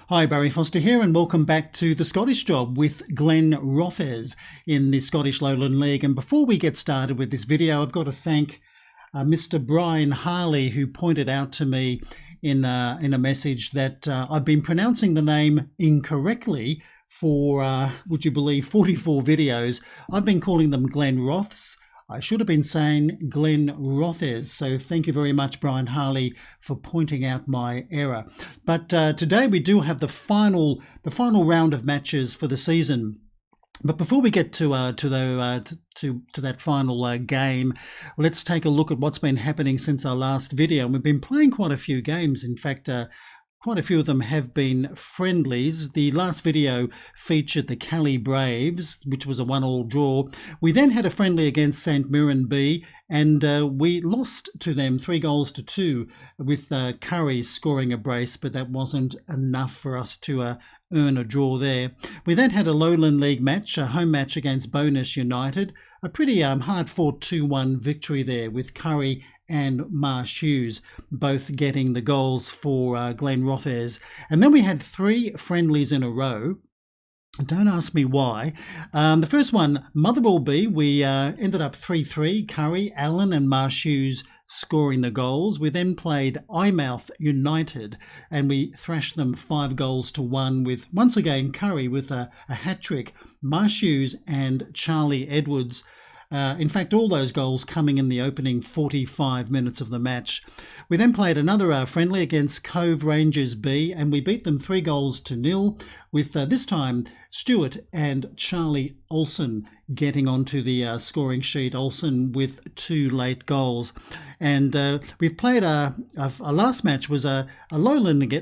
Hi, Barry Foster here, and welcome back to The Scottish Job with Glenrothes in the Scottish Lowland League. And before we get started with this video, I've got to thank Mr. Brian Harley, who pointed out to me in a message that I've been pronouncing the name incorrectly for, would you believe, 44 videos. I've been calling them Glenrothes. I should have been saying Glenrothes. So thank you very much, Brian Harley, for pointing out my error. But today we do have the final round of matches for the season. But before we get to that final game, let's take a look at what's been happening since our last video. And we've been playing quite a few games. In fact, quite a few of them have been friendlies. The last video featured the Cali Braves, which was a 1-1 draw. We then had a friendly against St Mirren B, and we lost to them 3-2 with Curry scoring a brace, but that wasn't enough for us to earn a draw there. We then had a Lowland League match, a home match against Bowness United, a pretty hard-fought 2-1 victory there with Curry and Marsh Hughes both getting the goals for Glenrothes. And then we had 3 friendlies in a row. Don't ask me why. The first one, Motherwell B, we ended up 3-3, Curry, Allen and Marsh Hughes scoring the goals. We then played Eyemouth United and we thrashed them 5-1 with, once again, Curry with a hat-trick, Marsh Hughes and Charlie Edwards. In fact, all those goals coming in the opening 45 minutes of the match. We then played another friendly against Cove Rangers B, and we beat them 3-0 with this time Stewart and Charlie Olsen getting onto the scoring sheet. Olsen with 2 late goals. And we've played our last match was a Lowland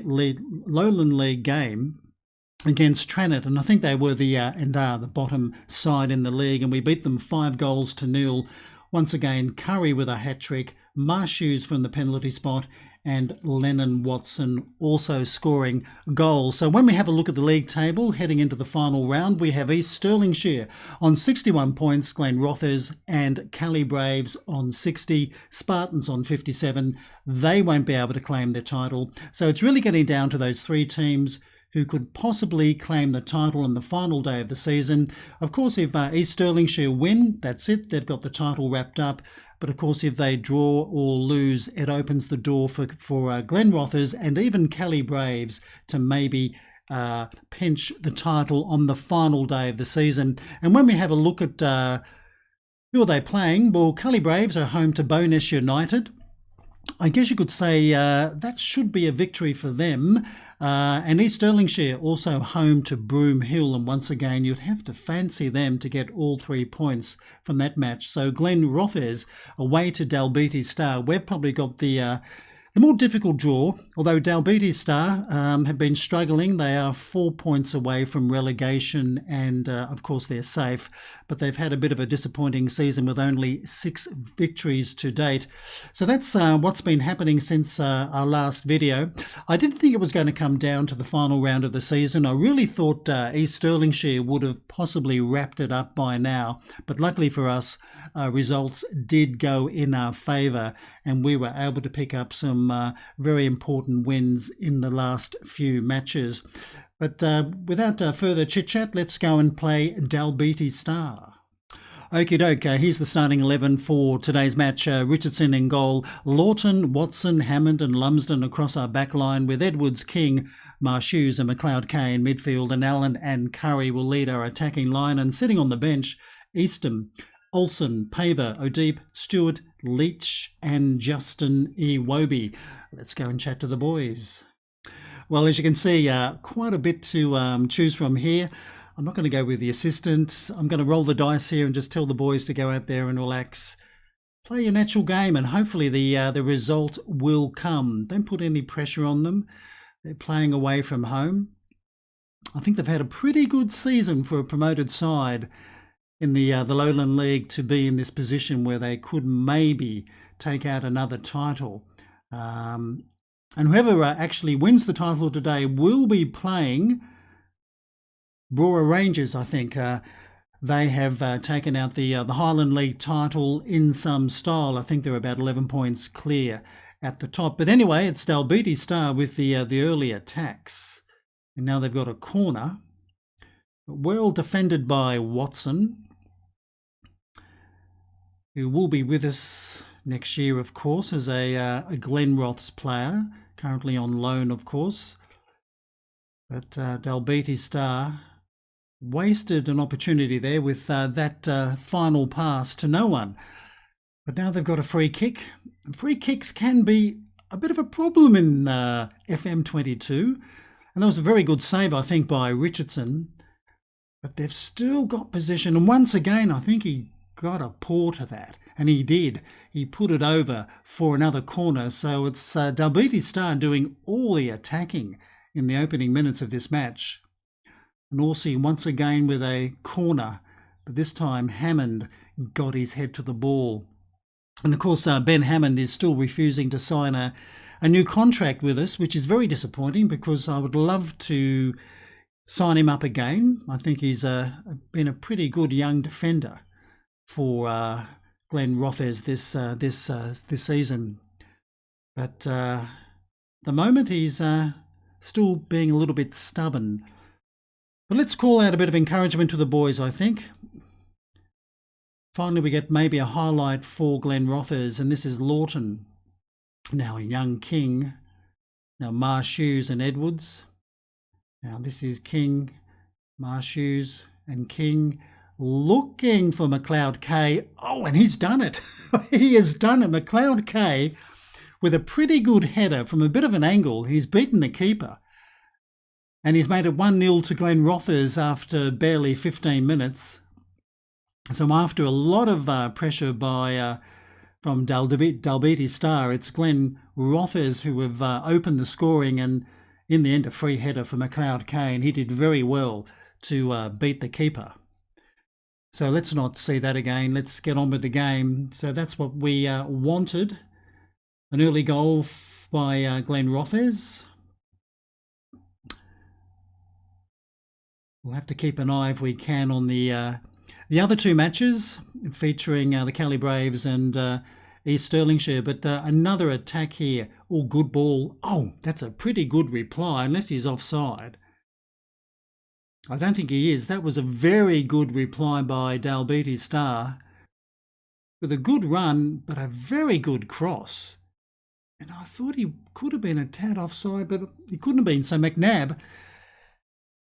League game against Tranent, and I think they were the bottom side in the league, and we beat them 5-0. Once again, Curry with a hat-trick, Marsh Hughes from the penalty spot, and Lennon Watson also scoring goals. So when we have a look at the league table heading into the final round, we have East Stirlingshire on 61 points, Glenrothes and Cali Braves on 60, Spartans on 57. They won't be able to claim their title. So it's really getting down to those 3 teams who could possibly claim the title on the final day of the season. Of course, if East Stirlingshire win, that's it. They've got the title wrapped up. But of course, if they draw or lose, it opens the door for Glenrothes and even Cali Braves to maybe pinch the title on the final day of the season. And when we have a look at who are they playing, well, Cali Braves are home to Bowness United. I guess you could say that should be a victory for them. And East Stirlingshire also home to Broome Hill, and once again you'd have to fancy them to get all 3 points from that match. So Glenrothes away to Dalbeattie Star. We've probably got the more difficult draw, although Dalbeattie Star have been struggling. They are 4 points away from relegation and, of course, they're safe. But they've had a bit of a disappointing season with only 6 victories to date. So that's what's been happening since our last video. I did think it was going to come down to the final round of the season. I really thought East Stirlingshire would have possibly wrapped it up by now. But luckily for us, results did go in our favour and we were able to pick up some very important wins in the last few matches. But without further chit-chat, let's go and play Dalbeattie Star. Okie doke, here's the starting 11 for today's match. Richardson in goal, Lawton, Watson, Hammond and Lumsden across our back line with Edwards, King, Marsh Hughes and McLeod Kay in midfield, and Allen and Curry will lead our attacking line. And sitting on the bench, Eastham, Olsen, Paver, O'Deep, Stewart, Leach and Justin Iwobi. Let's go and chat to the boys. Well, as you can see, quite a bit to choose from here. I'm not going to go with the assistant. I'm going to roll the dice here and just tell the boys to go out there and relax. Play your natural game and hopefully the result will come. Don't put any pressure on them. They're playing away from home. I think they've had a pretty good season for a promoted side in the Lowland League to be in this position where they could maybe take out another title. And whoever actually wins the title today will be playing Brora Rangers, I think. They have taken out the Highland League title in some style. I think they're about 11 points clear at the top. But anyway, it's Dalbeattie Star with the early attacks. And now they've got a corner. Well defended by Watson, who will be with us next year, of course, as a Glenrothes player, currently on loan, of course. But Dalbeattie Star wasted an opportunity there with that final pass to no one. But now they've got a free kick. Free kicks can be a bit of a problem in FM22. And that was a very good save, I think, by Richardson. But they've still got possession. And once again, I think he got a paw to that. And he did. He put it over for another corner. So it's Dalbeattie Star doing all the attacking in the opening minutes of this match. And Orsi once again with a corner. But this time Hammond got his head to the ball. And of course, Ben Hammond is still refusing to sign a new contract with us, which is very disappointing because I would love to sign him up again. I think he's been a pretty good young defender for Glenrothes this season. But the moment he's still being a little bit stubborn. But let's call out a bit of encouragement to the boys, I think. Finally, we get maybe a highlight for Glenrothes, and this is Lawton. Now young King. Now Marshews and Edwards. Now this is King, Marshews and King looking for McLeod K. Oh, and he's done it. He has done it. McLeod K with a pretty good header from a bit of an angle. He's beaten the keeper. And he's made it 1-0 to Glenrothes after barely 15 minutes. So after a lot of pressure from Dalbeattie Star, it's Glenrothes who have opened the scoring, and in the end a free header for McLeod K, and he did very well to beat the keeper. So let's not see that again. Let's get on with the game. So that's what we wanted. An early goal by Glenrothes. We'll have to keep an eye if we can on the other two matches featuring the Cali Braves and East Stirlingshire. But another attack here. Oh, good ball. Oh, that's a pretty good reply, unless he's offside. I don't think he is. That was a very good reply by Dalbeattie Star. With a good run, but a very good cross. And I thought he could have been a tad offside, but he couldn't have been. So McNabb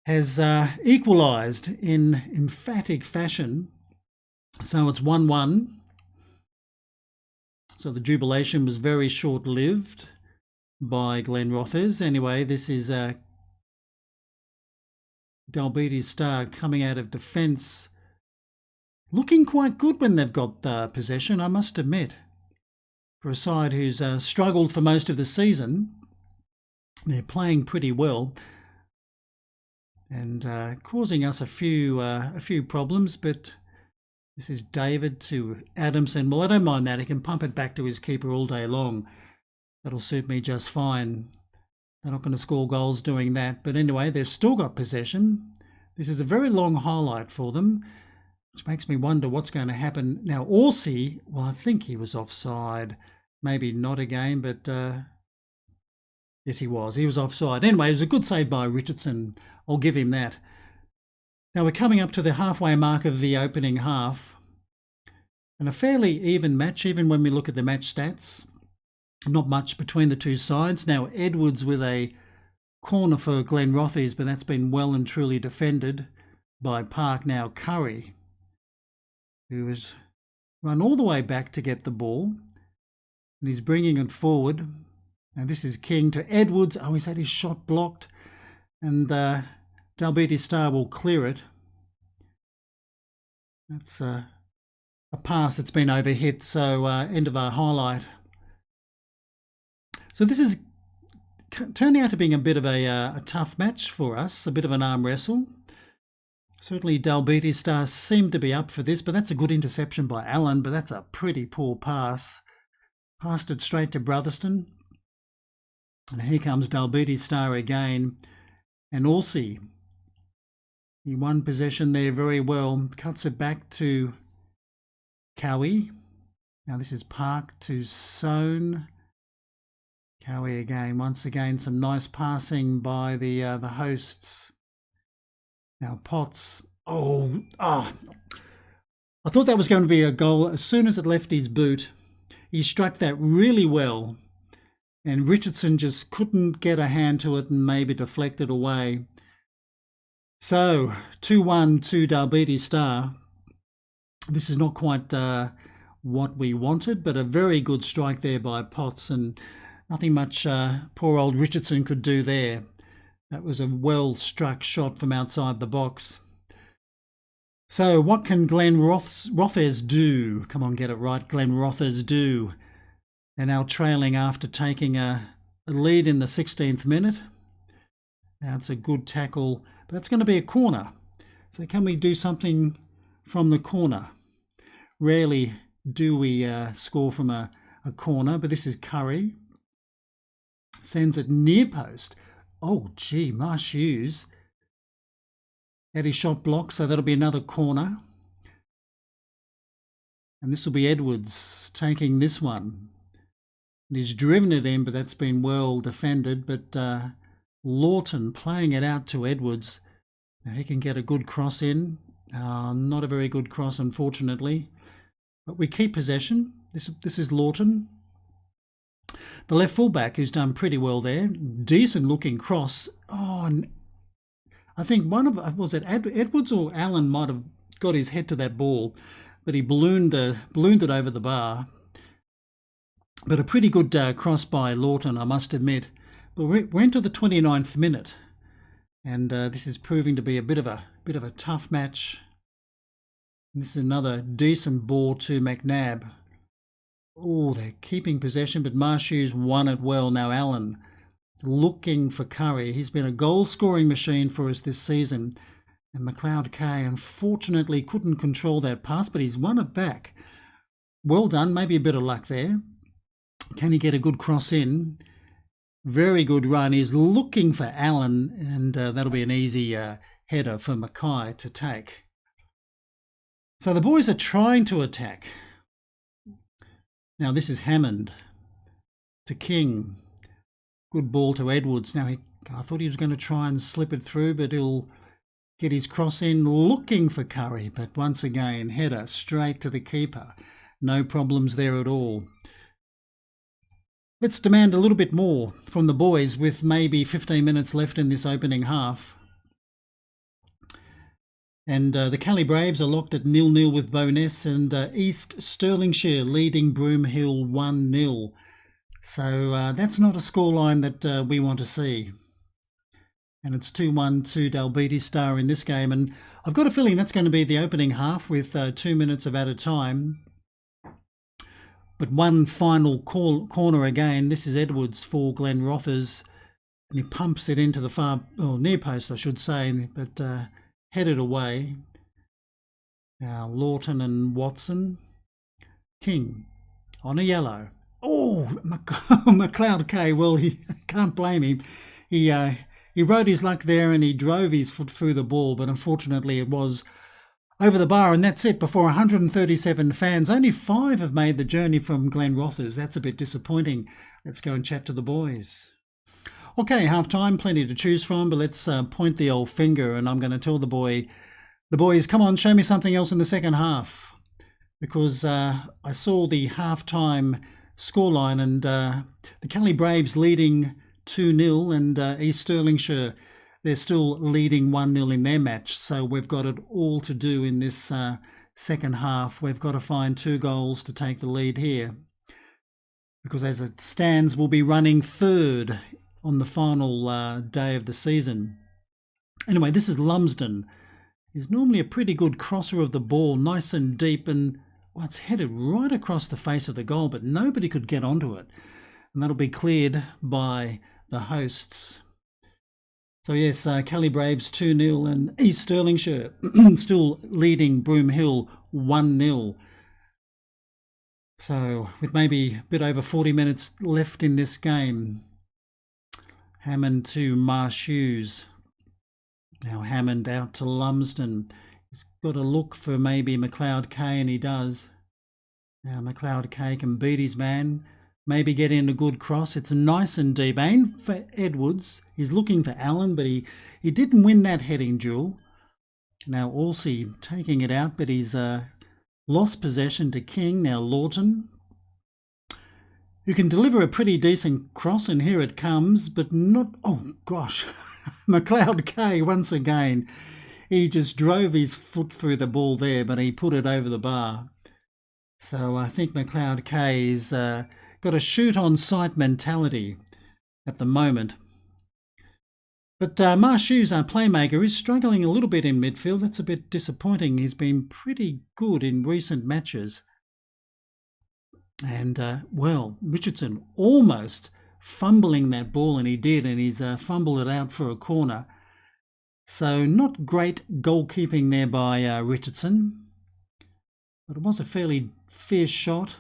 has equalised in emphatic fashion. So it's 1-1. So the jubilation was very short-lived by Glenrothes. Anyway, this is Dalbeattie Star coming out of defence. Looking quite good when they've got possession, I must admit. For a side who's struggled for most of the season, they're playing pretty well. And causing us a few problems, but this is David to Adamson. Well, I don't mind that. He can pump it back to his keeper all day long. That'll suit me just fine. They're not going to score goals doing that. But anyway, they've still got possession. This is a very long highlight for them, which makes me wonder what's going to happen. Now, Orsi, well, I think he was offside. Maybe not again, but yes, he was. He was offside. Anyway, it was a good save by Richardson. I'll give him that. Now we're coming up to the halfway mark of the opening half. And a fairly even match, even when we look at the match stats. Not much between the two sides. Now Edwards with a corner for Glenrothes, but that's been well and truly defended by Park. Now Curry, who has run all the way back to get the ball. And he's bringing it forward. Now this is King to Edwards. Oh, he's had his shot blocked. And Dalbeattie Star will clear it. That's a pass that's been overhit, so end of our highlight. So this is turning out to being a bit of a tough match for us, a bit of an arm wrestle. Certainly Dalbeattie Star seemed to be up for this, but that's a good interception by Allen, but that's a pretty poor pass. Passed it straight to Brotherston. And here comes Dalbeattie Star again. And Orsi, he won possession there very well, cuts it back to Cowie. Now this is Park to Sohn. Cowie again. Once again, some nice passing by the hosts. Now Potts. I thought that was going to be a goal. As soon as it left his boot, he struck that really well. And Richardson just couldn't get a hand to it and maybe deflect it away. So, 2-1 to Dalbeattie Star. This is not quite what we wanted, but a very good strike there by Potts, and nothing much poor old Richardson could do there. That was a well-struck shot from outside the box. So, what can Glenrothes do? Come on, get it right. Glenrothes do. They're now trailing after taking a lead in the 16th minute. Now it's a good tackle, but that's going to be a corner. So can we do something from the corner? Rarely do we score from a corner, but this is Curry. Sends it near post. Oh, gee, Marsh Hughes had his shot blocked, so that'll be another corner. And this will be Edwards taking this one. And he's driven it in, but that's been well defended. But Lawton playing it out to Edwards. Now he can get a good cross in. Not a very good cross, unfortunately. But we keep possession. This is Lawton. The left fullback, who's done pretty well there. Decent looking cross. And I think was it Edwards or Allen might have got his head to that ball, but he ballooned it over the bar. But a pretty good cross by Lawton, I must admit. But we're into the 29th minute, and this is proving to be a bit of a tough match. And this is another decent ball to McNabb. Oh, they're keeping possession, but Marsh Hughes won it well. Now Allen looking for Curry. He's been a goal-scoring machine for us this season. And McLeod K unfortunately couldn't control that pass, but he's won it back. Well done, maybe a bit of luck there. Can he get a good cross in? Very good run. He's looking for Allen, and that'll be an easy header for Mackay to take. So the boys are trying to attack. Now this is Hammond to King. Good ball to Edwards. Now I thought he was going to try and slip it through, but he'll get his cross in looking for Curry. But once again, header straight to the keeper. No problems there at all. Let's demand a little bit more from the boys with maybe 15 minutes left in this opening half. And the Callie Braves are locked at 0-0 with Bowness, and East Stirlingshire leading Broome Hill 1-0. So that's not a scoreline that we want to see. And it's 2-1 to Dalbeattie Star in this game. And I've got a feeling that's going to be the opening half with 2 minutes of added time. But one final corner again. This is Edwards for Glenrothes, and he pumps it into the near post, I should say, but headed away. Now Lawton and Watson. King on a yellow. Oh, McLeod K. Well, he can't blame him. He rode his luck there and he drove his foot through the ball, but unfortunately it was over the bar, and that's it. Before 137 fans, only 5 have made the journey from Glenrothes. That's a bit disappointing. Let's go and chat to the boys. Okay, half time, plenty to choose from, but let's point the old finger, and I'm going to tell the boys, come on, show me something else in the second half, because I saw the half-time scoreline, and the Callie Braves leading 2-0, and East Stirlingshire, they're still leading 1-0 in their match. So we've got it all to do in this second half. We've got to find 2 goals to take the lead here, because as it stands, we'll be running third on the final day of the season. Anyway, this is Lumsden. He's normally a pretty good crosser of the ball, nice and deep, and it's headed right across the face of the goal, but nobody could get onto it. And that'll be cleared by the hosts. So yes, Callie Braves 2-0, and East Stirlingshire still leading Broome Hill 1-0. So with maybe a bit over 40 minutes left in this game, Hammond to Marsh Hughes. Now Hammond out to Lumsden. He's got to look for maybe McLeod K, and he does. Now McLeod K can beat his man. maybe get in a good cross. It's nice and deep. Aim for Edwards. He's looking for Allen, but he didn't win that heading duel. Now Alsey taking it out, but he's lost possession to King. Now Lawton, who can deliver a pretty decent cross, and here it comes, but not... Oh, gosh. McLeod K once again. He just drove his foot through the ball there, but he put it over the bar. So I think McLeod K's got a shoot-on-sight mentality at the moment. But Marshu's, our playmaker, is struggling a little bit in midfield. That's a bit disappointing. He's been pretty good in recent matches. And, well, Richardson almost fumbling that ball, and he did, and he's fumbled it out for a corner. So not great goalkeeping there by Richardson. But it was a fairly fierce shot.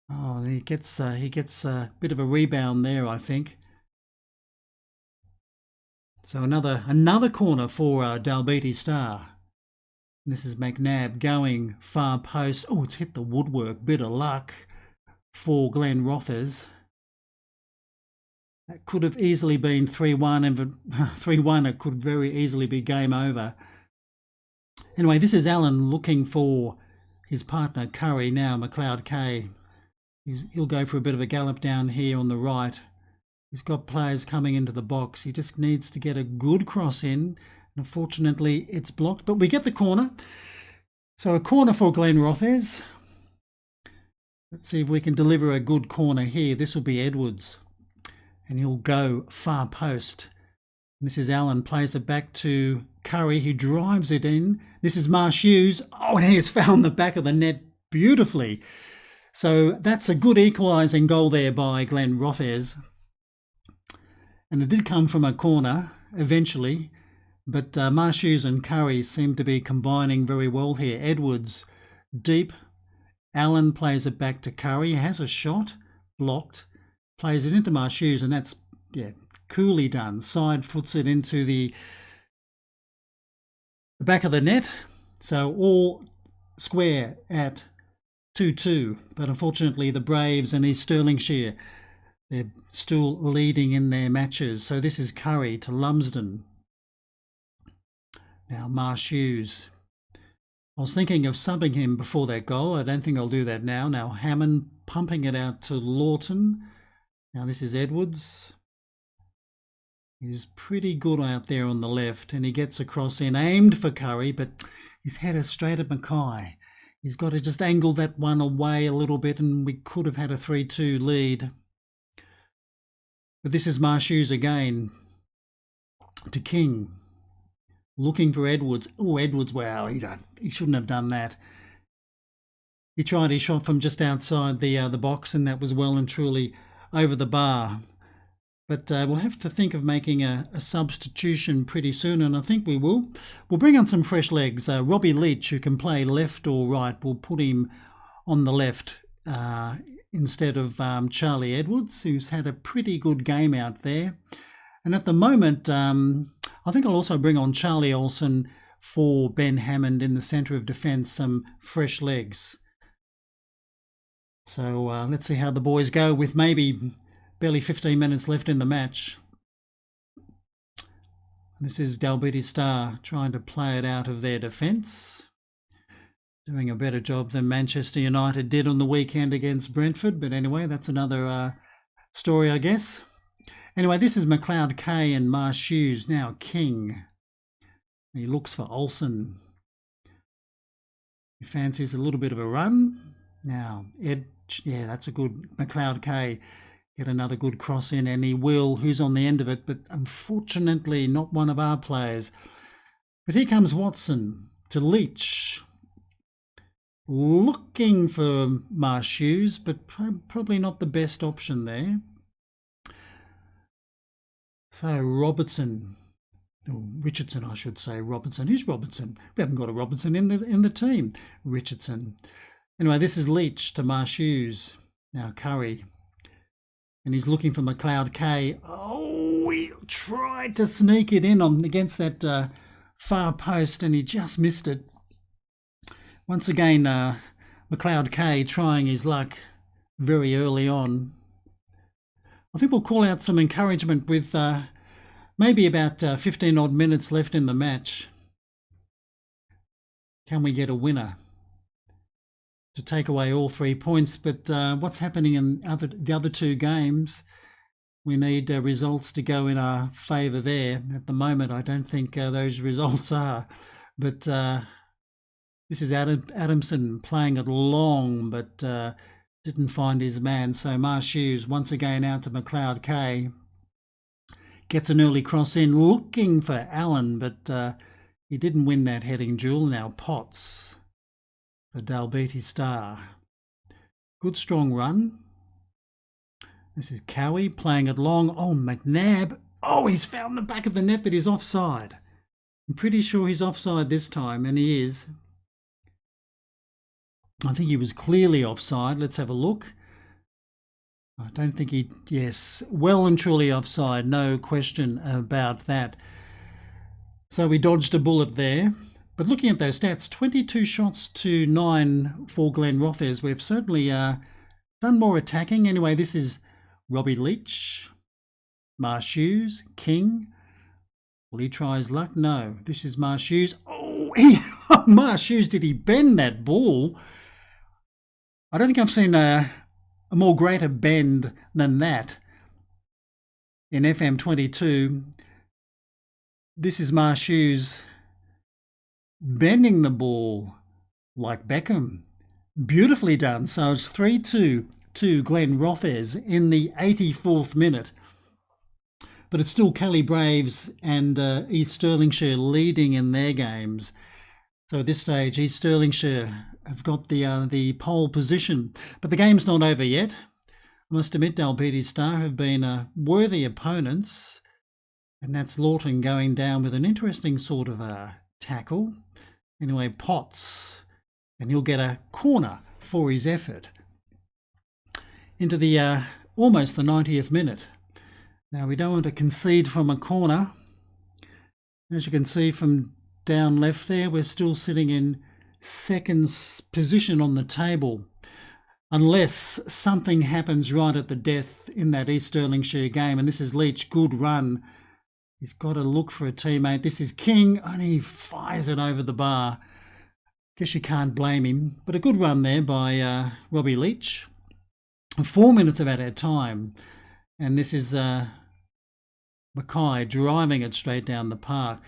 Oh, he gets a bit of a rebound there, I think. So another corner for Dalbeattie Star. This is McNabb going far post. Oh, it's hit the woodwork. Bit of luck for Glenrothes. That could have easily been 3-1, and 3-1 it could very easily be game over. Anyway, this is Allen looking for his partner Curry. Now McLeod K. He'll go for a bit of a gallop down here on the right. He's got players coming into the box. He just needs to get a good cross in. Unfortunately, it's blocked, but we get the corner. So a corner for Glenrothes. Let's see if we can deliver a good corner here. This will be Edwards, and he'll go far post. This is Allen, plays it back to Curry, who drives it in. This is Marshu's. Oh, and he has found the back of the net beautifully. So that's a good equalising goal there by Glenrothes. And it did come from a corner eventually, but Marshu's and Curry seem to be combining very well here. Edwards deep. Allen plays it back to Curry. Has a shot, blocked. Plays it into Marshu's, and that's coolly done. Side foots it into the back of the net. So all square at 2-2. But unfortunately, the Braves and East Stirlingshire, they're still leading in their matches. So this is Curry to Lumsden. Now Marshu's. I was thinking of subbing him before that goal. I don't think I'll do that now. Now Hammond pumping it out to Lawton. Now this is Edwards. He's pretty good out there on the left, and he gets across in, aimed for Curry, but his header straight at Mackay. He's got to just angle that one away a little bit, and we could have had a 3-2 lead. But this is Marshu's again to King, looking for Edwards. Oh, Edwards, wow, he shouldn't have done that. He tried his shot from just outside the box, and that was well and truly over the bar. But we'll have to think of making a substitution pretty soon, and I think we will. We'll bring on some fresh legs. Robbie Leach, who can play left or right, we'll put him on the left instead of Charlie Edwards, who's had a pretty good game out there. And at the moment, I think I'll also bring on Charlie Olsen for Ben Hammond in the centre of defence, some fresh legs. So let's see how the boys go with maybe barely 15 minutes left in the match. This is Dalbeattie Star trying to play it out of their defence. Doing a better job than Manchester United did on the weekend against Brentford. But anyway, that's another story, I guess. Anyway, this is McLeod K and Marshu's. Now King. He looks for Olsen. He fancies a little bit of a run. Now, that's a good McLeod K. Get another good cross in, and he will. Who's on the end of it? But unfortunately, not one of our players. But here comes Watson to Leach. Looking for Marshu's, but probably not the best option there. So Richardson, I should say. Robertson. Who's Robertson? We haven't got a Robertson in the team. Richardson. Anyway, this is Leach to Marshu's. Now Curry. And he's looking for McLeod K. Oh, he tried to sneak it in against that far post, and he just missed it. Once again, McLeod K trying his luck very early on. I think we'll call out some encouragement with maybe about 15 odd minutes left in the match. Can we get a winner to take away all 3 points? But what's happening in the other 2 games, we need results to go in our favour there. At the moment, I don't think those results are. But this is Adamson playing it long, but didn't find his man. So Marsh Hughes once again out to McLeod K. Gets an early cross in, looking for Allen, but he didn't win that heading duel. Now Potts for Dalbeattie Star. Good strong run. This is Cowie playing it long. Oh, McNabb. Oh, he's found the back of the net, but he's offside. I'm pretty sure he's offside this time, and he is. I think he was clearly offside. Let's have a look. I don't think he... Yes, well and truly offside. No question about that. So we dodged a bullet there. But looking at those stats, 22 shots to 9 for Glenrothes. We've certainly done more attacking. Anyway, this is Robbie Leach, Marsh Hughes, King. Will he try his luck? No. This is Marsh Hughes. Oh, Marsh Hughes, did he bend that ball? I don't think I've seen a more greater bend than that in FM22. This is Marsh Hughes bending the ball like Beckham. Beautifully done. So it's 3-2 to Glenrothes in the 84th minute. But it's still Kelly Braves and East Stirlingshire leading in their games. So at this stage, East Stirlingshire have got the pole position. But the game's not over yet. I must admit, Dalbeattie Star have been worthy opponents. And that's Lawton going down with an interesting sort of tackle. Anyway, Potts. And he'll get a corner for his effort. Into the almost the 90th minute. Now, we don't want to concede from a corner. As you can see from down left there, we're still sitting in second position on the table. Unless something happens right at the death in that East Stirlingshire game. And this is Leach, good run. He's got to look for a teammate. This is King, and he fires it over the bar. Guess you can't blame him. But a good run there by Robbie Leach. 4 minutes of added time. And this is Mackay driving it straight down the park.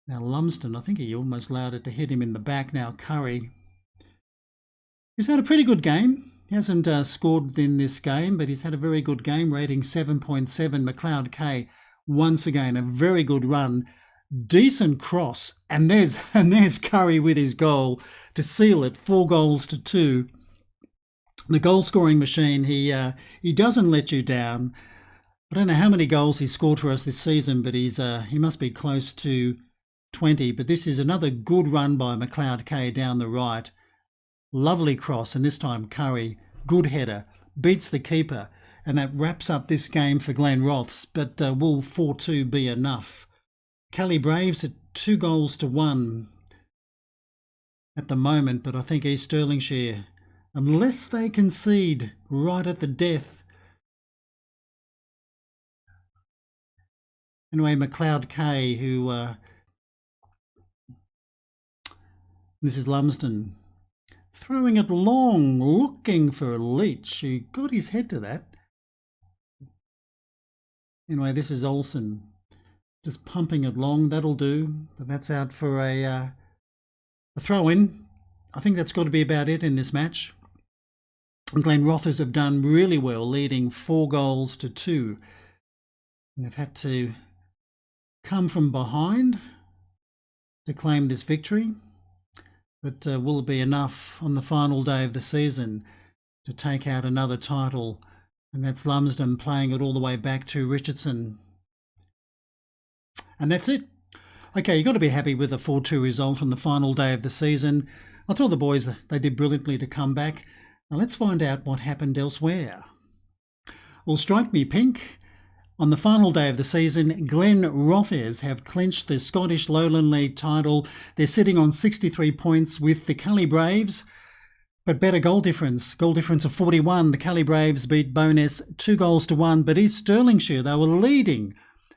Now Lumsden, I think he almost allowed it to hit him in the back. Now Curry. He's had a pretty good game. He hasn't scored in this game, but he's had a very good game, rating 7.7. McLeod K, once again, a very good run. Decent cross. And there's Curry with his goal to seal it, 4-2. The goal-scoring machine, he doesn't let you down. I don't know how many goals he scored for us this season, but he must be close to 20. But this is another good run by McLeod K down the right. Lovely cross, and this time Curry, good header, beats the keeper, and that wraps up this game for Glenrothes. But will 4-2 be enough? Kelly Braves at 2-1 at the moment, but I think East Stirlingshire, unless they concede right at the death. Anyway, McLeod K, who... this is Lumsden. Throwing it long, looking for a Leach, who got his head to that. Anyway, this is Olsen. Just pumping it long, that'll do. But that's out for a throw-in. I think that's got to be about it in this match. Glenrothes have done really well, leading 4-2. And they've had to come from behind to claim this victory. But will it be enough on the final day of the season to take out another title? And that's Lumsden playing it all the way back to Richardson. And that's it. Okay, you've got to be happy with a 4-2 result on the final day of the season. I'll tell the boys they did brilliantly to come back. Now let's find out what happened elsewhere. Well, strike me pink. On the final day of the season, Glenrothes have clinched the Scottish Lowland League title. They're sitting on 63 points with the Kelly Braves But better goal difference of 41. The Cali Braves beat Bowness 2-1, but East Stirlingshire, they were leading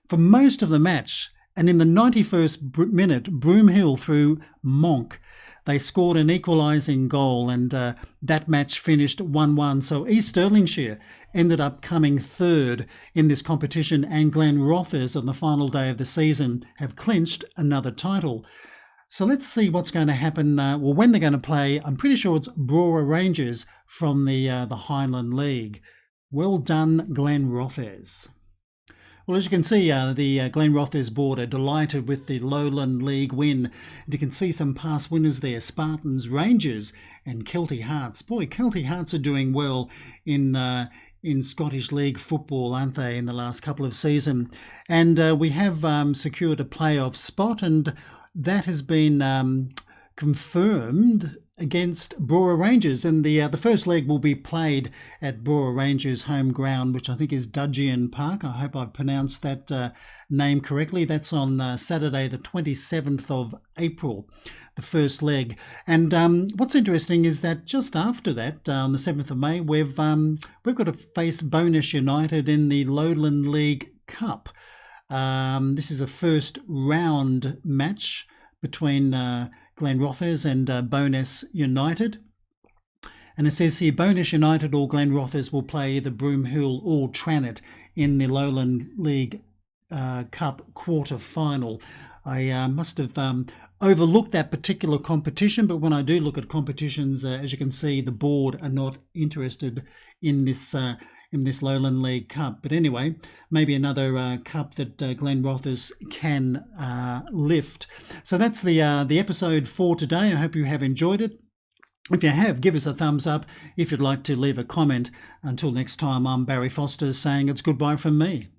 for most of the match. And in the 91st minute, Broomhill through Monk, they scored an equalising goal, and that match finished 1-1. So East Stirlingshire ended up coming third in this competition, and Glenrothes on the final day of the season have clinched another title. So let's see what's going to happen, when they're going to play. I'm pretty sure it's Brora Rangers from the Highland League. Well done, Glenrothes. Well, as you can see, the Glenrothes board are delighted with the Lowland League win. And you can see some past winners there, Spartans, Rangers and Kelty Hearts. Boy, Kelty Hearts are doing well in Scottish League football, aren't they, in the last couple of seasons. And we have secured a playoff spot, and that has been confirmed against Brora Rangers, and the first leg will be played at Brora Rangers' home ground, which I think is Dudgeon Park. I hope I've pronounced that name correctly. That's on Saturday the 27th of April, the first leg. And what's interesting is that just after that, on the 7th of May, we've got to face Bowness United in the Lowland League Cup. This is a first round match between Glenrothes and Bowness United. And it says here, Bowness United or Glenrothes will play either Broomhill or Tranent in the Lowland League Cup quarter final. I must have overlooked that particular competition, but when I do look at competitions, as you can see, the board are not interested in this Lowland League Cup. But anyway, maybe another cup that Glenrothes can lift. So that's the episode for today. I hope you have enjoyed it. If you have, give us a thumbs up. If you'd like to leave a comment. Until next time, I'm Barry Foster saying it's goodbye from me.